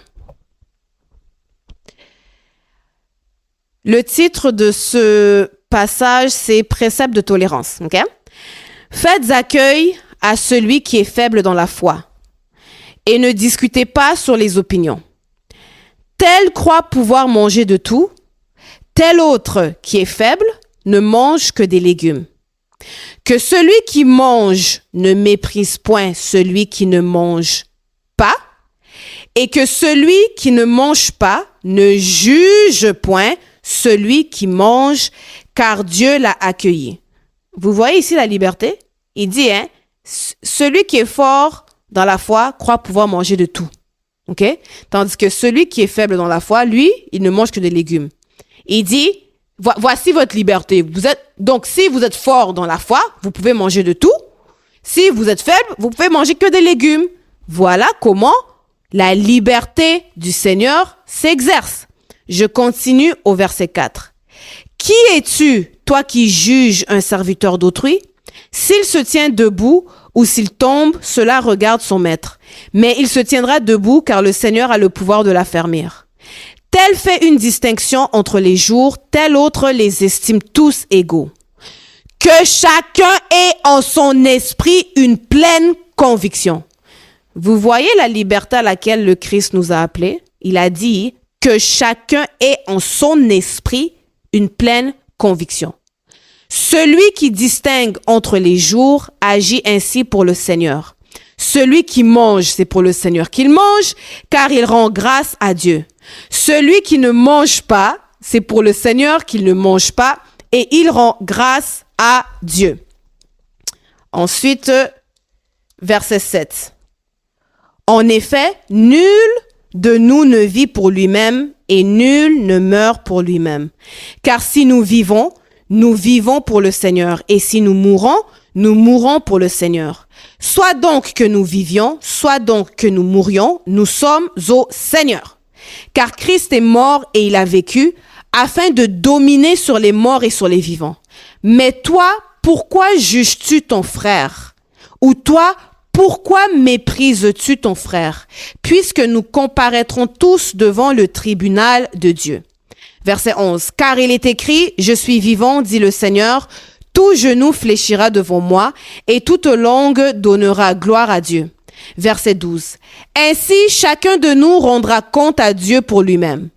Le titre de ce passage, c'est Précepte de tolérance. OK? Faites accueil à celui qui est faible dans la foi et ne discutez pas sur les opinions. Tel croit pouvoir manger de tout, tel autre qui est faible ne mange que des légumes. Que celui qui mange ne méprise point celui qui ne mange pas, et que celui qui ne mange pas ne juge point celui qui mange, car Dieu l'a accueilli. Vous voyez ici la liberté? Il dit, celui qui est fort dans la foi croit pouvoir manger de tout. OK? Tandis que celui qui est faible dans la foi, lui, il ne mange que des légumes. Il dit, voici votre liberté. Donc, si vous êtes fort dans la foi, vous pouvez manger de tout. Si vous êtes faible, vous pouvez manger que des légumes. Voilà comment la liberté du Seigneur s'exerce. Je continue au verset 4. Qui es-tu, toi qui juges un serviteur d'autrui? S'il se tient debout ou s'il tombe, cela regarde son maître. Mais il se tiendra debout car le Seigneur a le pouvoir de l'affermir. Tel fait une distinction entre les jours, tel autre les estime tous égaux. Que chacun ait en son esprit une pleine conviction. Vous voyez la liberté à laquelle le Christ nous a appelés? Il a dit que chacun ait en son esprit une pleine conviction. Celui qui distingue entre les jours agit ainsi pour le Seigneur. Celui qui mange, c'est pour le Seigneur qu'il mange, car il rend grâce à Dieu. Celui qui ne mange pas, c'est pour le Seigneur qu'il ne mange pas, et il rend grâce à Dieu. Ensuite, verset 7. En effet, nul de nous ne vit pour lui-même, et nul ne meurt pour lui-même. Car si nous vivons pour le Seigneur, et si nous mourrons pour le Seigneur. Soit donc que nous vivions, soit donc que nous mourions, nous sommes au Seigneur. Car Christ est mort et il a vécu, afin de dominer sur les morts et sur les vivants. Mais toi, pourquoi juges-tu ton frère? Ou toi, pourquoi méprises-tu ton frère? Puisque nous comparaîtrons tous devant le tribunal de Dieu. Verset 11. Car il est écrit, je suis vivant, dit le Seigneur, tout genou fléchira devant moi et toute langue donnera gloire à Dieu. Verset 12. Ainsi, chacun de nous rendra compte à Dieu pour lui-même.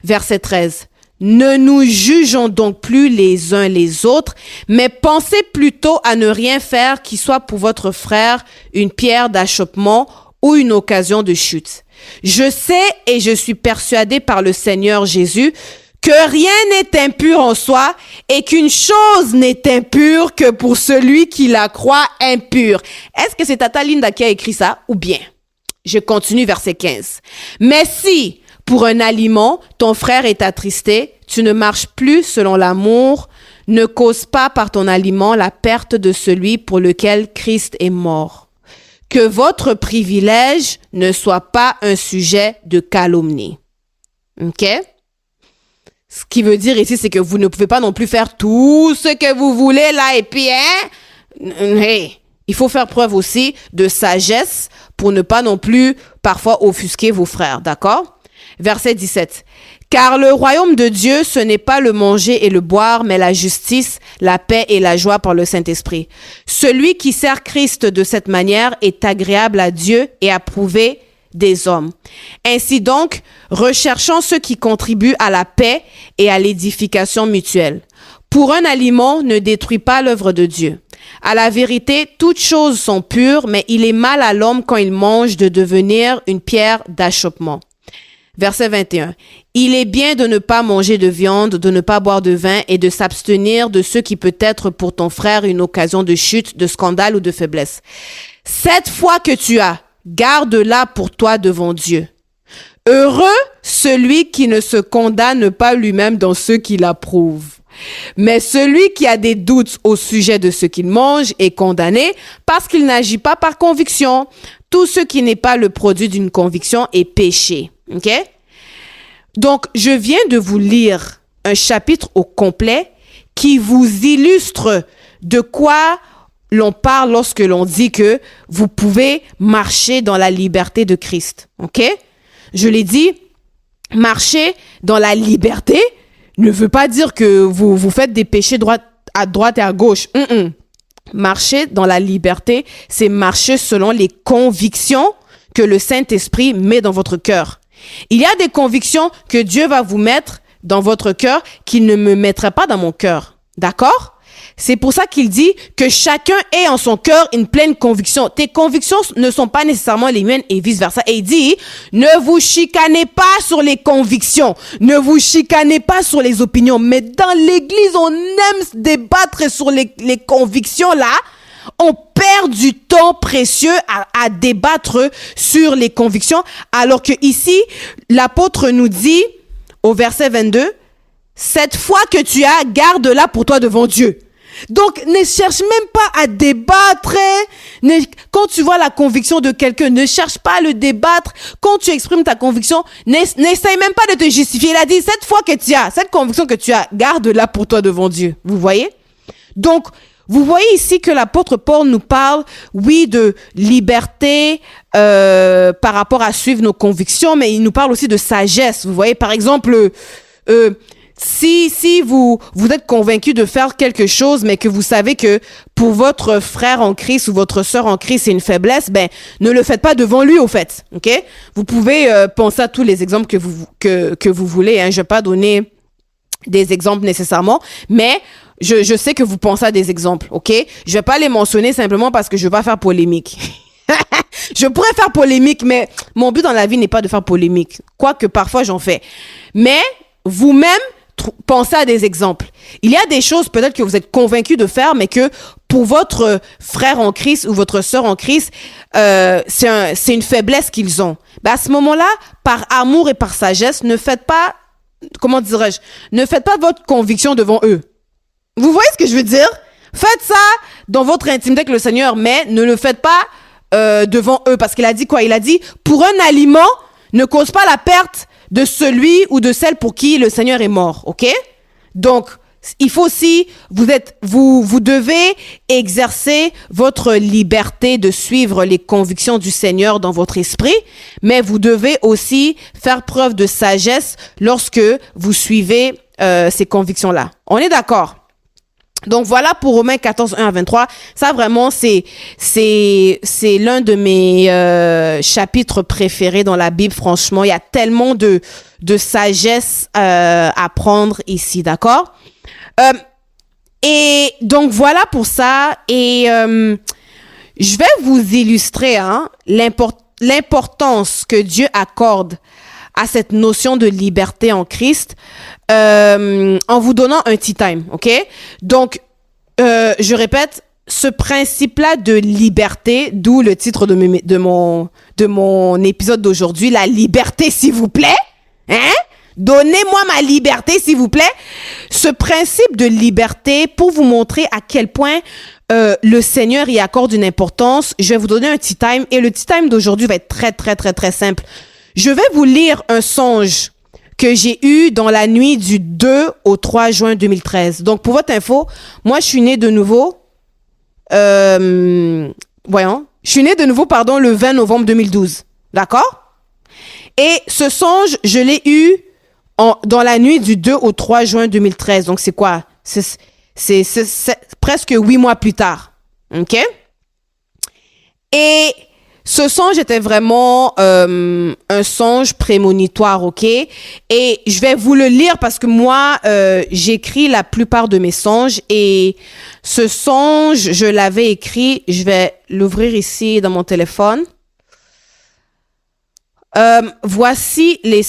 Verset 13. Ne nous jugeons donc plus les uns les autres, mais pensez plutôt à ne rien faire qui soit pour votre frère une pierre d'achoppement ou une occasion de chute. Je sais et je suis persuadé par le Seigneur Jésus que rien n'est impur en soi et qu'une chose n'est impure que pour celui qui la croit impure. Est-ce que c'est Tata Linda qui a écrit ça ou bien? Je continue verset 15. Mais si, pour un aliment, ton frère est attristé, tu ne marches plus selon l'amour, ne cause pas par ton aliment la perte de celui pour lequel Christ est mort. Que votre privilège ne soit pas un sujet de calomnie. OK? Ce qui veut dire ici, c'est que vous ne pouvez pas non plus faire tout ce que vous voulez là et puis, hey, il faut faire preuve aussi de sagesse pour ne pas non plus parfois offusquer vos frères, d'accord? Verset 17. Car le royaume de Dieu, ce n'est pas le manger et le boire, mais la justice, la paix et la joie par le Saint-Esprit. Celui qui sert Christ de cette manière est agréable à Dieu et approuvé des hommes. Ainsi donc, recherchons ceux qui contribuent à la paix et à l'édification mutuelle. Pour un aliment, ne détruis pas l'œuvre de Dieu. À la vérité, toutes choses sont pures, mais il est mal à l'homme quand il mange de devenir une pierre d'achoppement. Verset 21. Il est bien de ne pas manger de viande, de ne pas boire de vin et de s'abstenir de ce qui peut être pour ton frère une occasion de chute, de scandale ou de faiblesse. Cette foi que tu as, garde-la pour toi devant Dieu. Heureux celui qui ne se condamne pas lui-même dans ceux qui l'approuvent. Mais celui qui a des doutes au sujet de ce qu'il mange est condamné parce qu'il n'agit pas par conviction. Tout ce qui n'est pas le produit d'une conviction est péché. OK? Donc, je viens de vous lire un chapitre au complet qui vous illustre de quoi l'on parle lorsque l'on dit que vous pouvez marcher dans la liberté de Christ. OK? Je l'ai dit, marcher dans la liberté ne veut pas dire que vous faites des péchés à droite et à gauche. Marcher dans la liberté, c'est marcher selon les convictions que le Saint-Esprit met dans votre cœur. Il y a des convictions que Dieu va vous mettre dans votre cœur qu'il ne me mettrait pas dans mon cœur. D'accord? C'est pour ça qu'il dit que chacun ait en son cœur une pleine conviction. Tes convictions ne sont pas nécessairement les miennes et vice-versa. Et il dit, ne vous chicanez pas sur les convictions. Ne vous chicanez pas sur les opinions. Mais dans l'église, on aime se débattre sur les convictions là. On perd du temps précieux à débattre sur les convictions. Alors que ici, l'apôtre nous dit au verset 22, cette foi que tu as, garde-la pour toi devant Dieu. Donc, ne cherche même pas à débattre. Quand tu vois la conviction de quelqu'un, ne cherche pas à le débattre. Quand tu exprimes ta conviction, n'essaye même pas de te justifier. Il a dit, cette foi que tu as, cette conviction que tu as, garde-la pour toi devant Dieu. Vous voyez? Donc, vous voyez ici que l'apôtre Paul nous parle, oui, de liberté par rapport à suivre nos convictions, mais il nous parle aussi de sagesse. Vous voyez, par exemple, si vous êtes convaincu de faire quelque chose, mais que vous savez que pour votre frère en Christ ou votre sœur en Christ, c'est une faiblesse, ben, ne le faites pas devant lui, au fait. OK? Vous pouvez penser à tous les exemples que vous voulez, hein. Je vais pas donner des exemples nécessairement, mais je sais que vous pensez à des exemples, OK? Je vais pas les mentionner simplement parce que je vais pas faire polémique. Je pourrais faire polémique, mais mon but dans la vie n'est pas de faire polémique. Quoique parfois j'en fais. Mais vous-même, pensez à des exemples. Il y a des choses peut-être que vous êtes convaincu de faire, mais que pour votre frère en Christ ou votre sœur en Christ, c'est une faiblesse qu'ils ont. Ben à ce moment-là, par amour et par sagesse, ne faites pas, comment dirais-je, ne faites pas votre conviction devant eux. Vous voyez ce que je veux dire? Faites ça dans votre intimité avec le Seigneur, mais ne le faites pas devant eux. Parce qu'il a dit quoi? Il a dit, pour un aliment, ne cause pas la perte de celui ou de celle pour qui le Seigneur est mort. OK? Donc, il faut aussi, vous devez exercer votre liberté de suivre les convictions du Seigneur dans votre esprit, mais vous devez aussi faire preuve de sagesse lorsque vous suivez ces convictions-là. On est d'accord? Donc voilà pour Romains 14, 1 à 23. Ça vraiment, c'est l'un de mes chapitres préférés dans la Bible. Franchement, il y a tellement de sagesse à prendre ici, d'accord? Et donc voilà pour ça. Et je vais vous illustrer l'importance que Dieu accorde à cette notion de liberté en Christ en vous donnant un tea time, ok? Donc, je répète, ce principe-là de liberté, d'où le titre de mon épisode d'aujourd'hui, la liberté, s'il vous plaît, hein? Donnez-moi ma liberté, s'il vous plaît. Ce principe de liberté, pour vous montrer à quel point le Seigneur y accorde une importance, je vais vous donner un tea time. Et le tea time d'aujourd'hui va être très, très, très, très simple. Je vais vous lire un songe que j'ai eu dans la nuit du 2 au 3 juin 2013. Donc, pour votre info, moi, je suis née de nouveau, le 20 novembre 2012. D'accord? Et ce songe, je l'ai eu dans la nuit du 2 au 3 juin 2013. Donc, c'est quoi? C'est presque 8 mois plus tard. OK? Et ce songe était vraiment un songe prémonitoire, OK? Et je vais vous le lire parce que moi, j'écris la plupart de mes songes. Et ce songe, je l'avais écrit. Je vais l'ouvrir ici dans mon téléphone. Voici le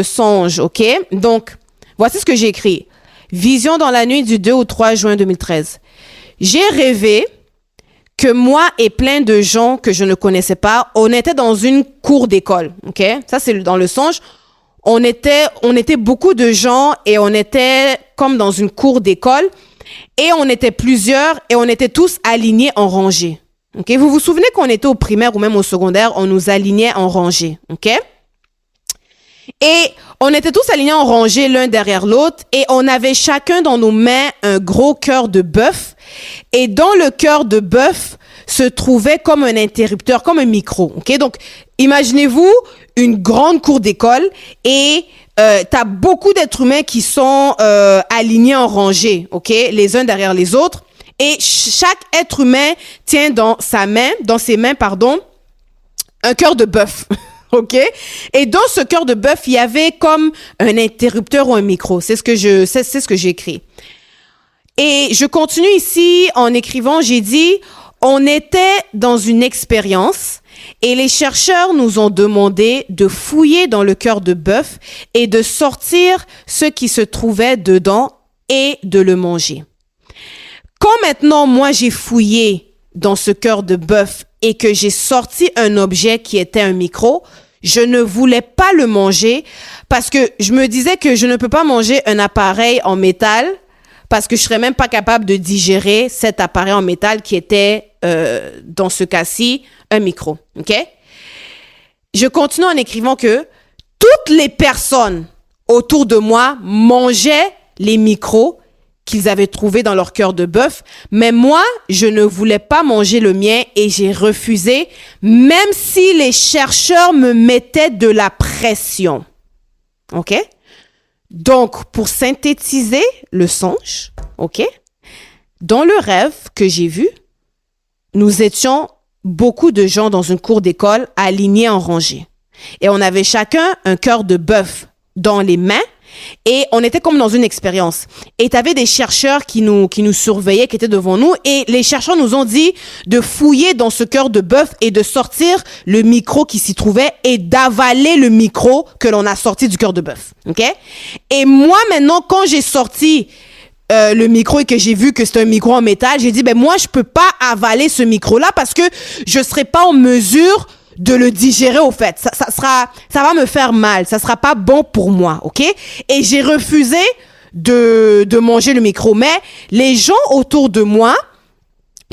songe, OK? Donc, voici ce que j'ai écrit. Vision dans la nuit du 2 au 3 juin 2013. J'ai rêvé que moi et plein de gens que je ne connaissais pas, on était dans une cour d'école, OK? Ça, c'est dans le songe. On était beaucoup de gens et on était comme dans une cour d'école et on était plusieurs et on était tous alignés en rangée. OK? Vous vous souvenez qu'on était au primaire ou même au secondaire, on nous alignait en rangée, OK? Et on était tous alignés en rangée l'un derrière l'autre et on avait chacun dans nos mains un gros cœur de bœuf. Et dans le cœur de bœuf se trouvait comme un interrupteur, comme un micro, OK? Donc, imaginez-vous une grande cour d'école et t'as beaucoup d'êtres humains qui sont alignés en rangée, OK? Les uns derrière les autres. Et chaque être humain tient dans ses mains, un cœur de bœuf. OK? Et dans ce cœur de bœuf, il y avait comme un interrupteur ou un micro. C'est ce que j'ai écrit. Et je continue ici en écrivant, j'ai dit, on était dans une expérience et les chercheurs nous ont demandé de fouiller dans le cœur de bœuf et de sortir ce qui se trouvait dedans et de le manger. Quand maintenant, moi, j'ai fouillé dans ce cœur de bœuf et que j'ai sorti un objet qui était un micro, je ne voulais pas le manger parce que je me disais que je ne peux pas manger un appareil en métal parce que je serais même pas capable de digérer cet appareil en métal qui était, dans ce cas-ci, un micro. OK? Je continue en écrivant que toutes les personnes autour de moi mangeaient les micros qu'ils avaient trouvés dans leur cœur de bœuf. Mais moi, je ne voulais pas manger le mien et j'ai refusé, même si les chercheurs me mettaient de la pression. OK? Donc, pour synthétiser le songe, OK? Dans le rêve que j'ai vu, nous étions beaucoup de gens dans une cour d'école alignés en rangée. Et on avait chacun un cœur de bœuf dans les mains. Et on était comme dans une expérience. Et tu avais des chercheurs qui nous surveillaient, qui étaient devant nous. Et les chercheurs nous ont dit de fouiller dans ce cœur de bœuf et de sortir le micro qui s'y trouvait et d'avaler le micro que l'on a sorti du cœur de bœuf. OK? Et moi, maintenant, quand j'ai sorti le micro et que j'ai vu que c'était un micro en métal, j'ai dit, ben moi, je peux pas avaler ce micro-là parce que je serai pas en mesure de le digérer au fait. Ça va me faire mal. Ça sera pas bon pour moi, OK? Et j'ai refusé de manger le micro. Mais les gens autour de moi,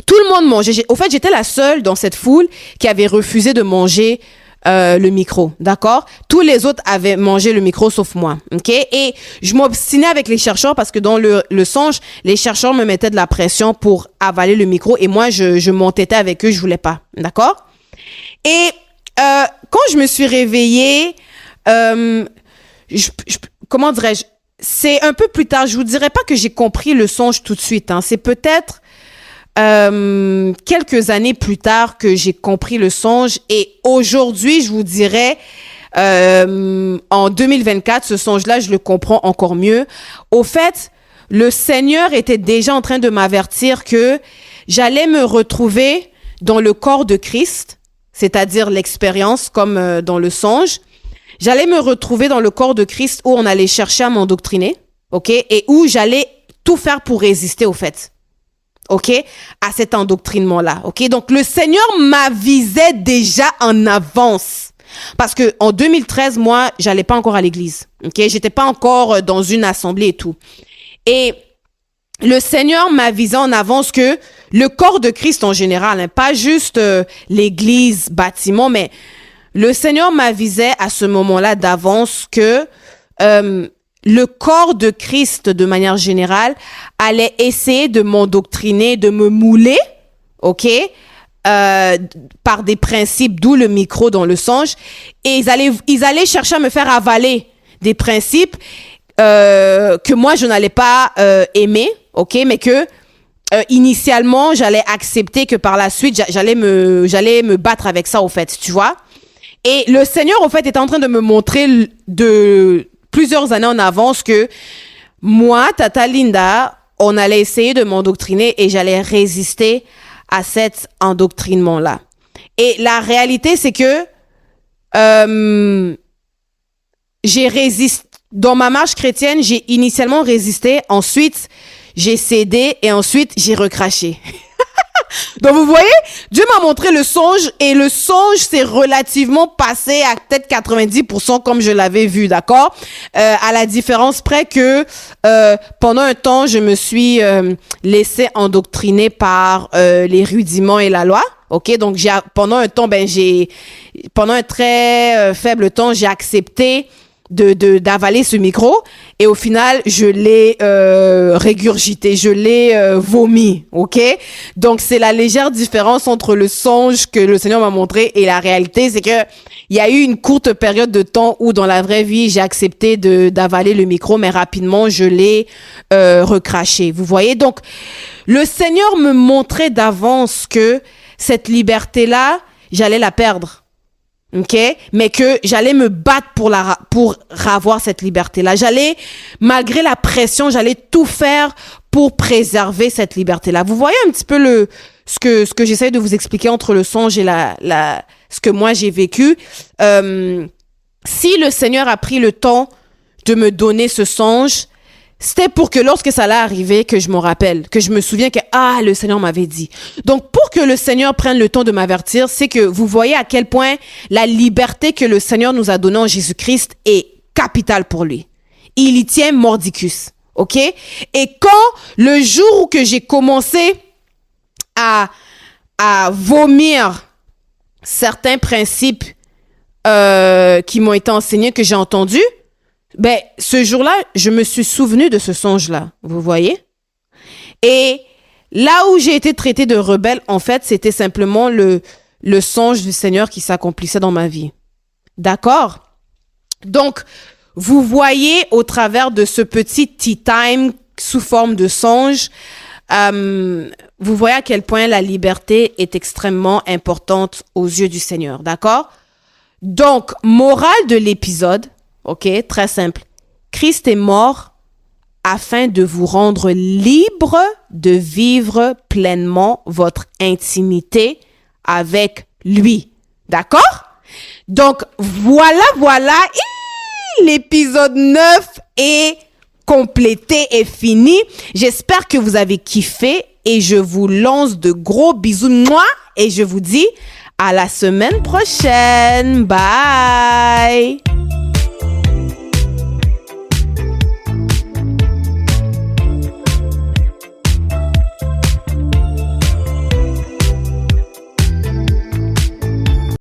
tout le monde mangeait. Au fait, j'étais la seule dans cette foule qui avait refusé de manger le micro, d'accord? Tous les autres avaient mangé le micro sauf moi, OK? Et je m'obstinais avec les chercheurs parce que dans le songe, les chercheurs me mettaient de la pression pour avaler le micro et moi, je m'entêtais avec eux, je voulais pas, d'accord? Et quand je me suis réveillée, comment dirais-je, c'est un peu plus tard. Je vous dirais pas que j'ai compris le songe tout de suite. C'est peut-être quelques années plus tard que j'ai compris le songe. Et aujourd'hui, je vous dirais, en 2024, ce songe-là, je le comprends encore mieux. Au fait, le Seigneur était déjà en train de m'avertir que j'allais me retrouver dans le corps de Christ, c'est-à-dire l'expérience comme dans le songe. J'allais me retrouver dans le corps de Christ où on allait chercher à m'endoctriner, ok, et où j'allais tout faire pour résister au fait, ok, à cet endoctrinement-là, ok. Donc le Seigneur m'avisait déjà en avance. Parce que en 2013, moi, j'allais pas encore à l'église, ok, j'étais pas encore dans une assemblée et tout. Et le Seigneur m'avisait en avance que le corps de Christ en général, pas juste l'église, bâtiment, mais le Seigneur m'avisait à ce moment-là d'avance que le corps de Christ, de manière générale, allait essayer de m'endoctriner, de me mouler, ok, par des principes, d'où le micro dans le songe, et ils allaient chercher à me faire avaler des principes que moi je n'allais pas aimer, ok, mais que initialement j'allais accepter, que par la suite j'allais me battre avec ça au fait, tu vois. Et le Seigneur au fait était en train de me montrer de plusieurs années en avance que moi, Tata Linda, on allait essayer de m'endoctriner et j'allais résister à cet endoctrinement-là. Et la réalité, c'est que j'ai résisté. Dans ma marche chrétienne, j'ai initialement résisté, ensuite j'ai cédé et ensuite j'ai recraché. Donc vous voyez, Dieu m'a montré le songe et le songe s'est relativement passé à peut-être 90% comme je l'avais vu, d'accord, à la différence près que pendant un temps, je me suis laissé endoctriner par les rudiments et la loi. Ok, donc pendant un temps, pendant un très faible temps, j'ai accepté d'avaler ce micro et au final je l'ai régurgité, je l'ai vomi, ok. Donc c'est la légère différence entre le songe que le Seigneur m'a montré et la réalité, c'est que il y a eu une courte période de temps où dans la vraie vie j'ai accepté d'avaler le micro, mais rapidement je l'ai recraché. Vous voyez, donc le Seigneur me montrait d'avance que cette liberté là j'allais la perdre. Ok, mais que j'allais me battre pour avoir cette liberté-là. Malgré la pression, j'allais tout faire pour préserver cette liberté-là. Vous voyez un petit peu ce que j'essaie de vous expliquer entre le songe et ce que moi j'ai vécu. Si le Seigneur a pris le temps de me donner ce songe, c'était pour que lorsque ça allait arriver, que je me rappelle, que je me souviens que, le Seigneur m'avait dit. Donc, pour que le Seigneur prenne le temps de m'avertir, c'est que vous voyez à quel point la liberté que le Seigneur nous a donnée en Jésus-Christ est capitale pour lui. Il y tient mordicus, ok? Et quand le jour où que j'ai commencé à vomir certains principes qui m'ont été enseignés, que j'ai entendus, ce jour-là, je me suis souvenu de ce songe-là, vous voyez? Et là où j'ai été traitée de rebelle, en fait, c'était simplement le songe du Seigneur qui s'accomplissait dans ma vie. D'accord? Donc, vous voyez au travers de ce petit tea time sous forme de songe, vous voyez à quel point la liberté est extrêmement importante aux yeux du Seigneur. D'accord? Donc, morale de l'épisode, ok, très simple. Christ est mort afin de vous rendre libre de vivre pleinement votre intimité avec lui. D'accord? Donc, voilà. L'épisode 9 est complété et fini. J'espère que vous avez kiffé et je vous lance de gros bisous. Moi, et je vous dis à la semaine prochaine. Bye!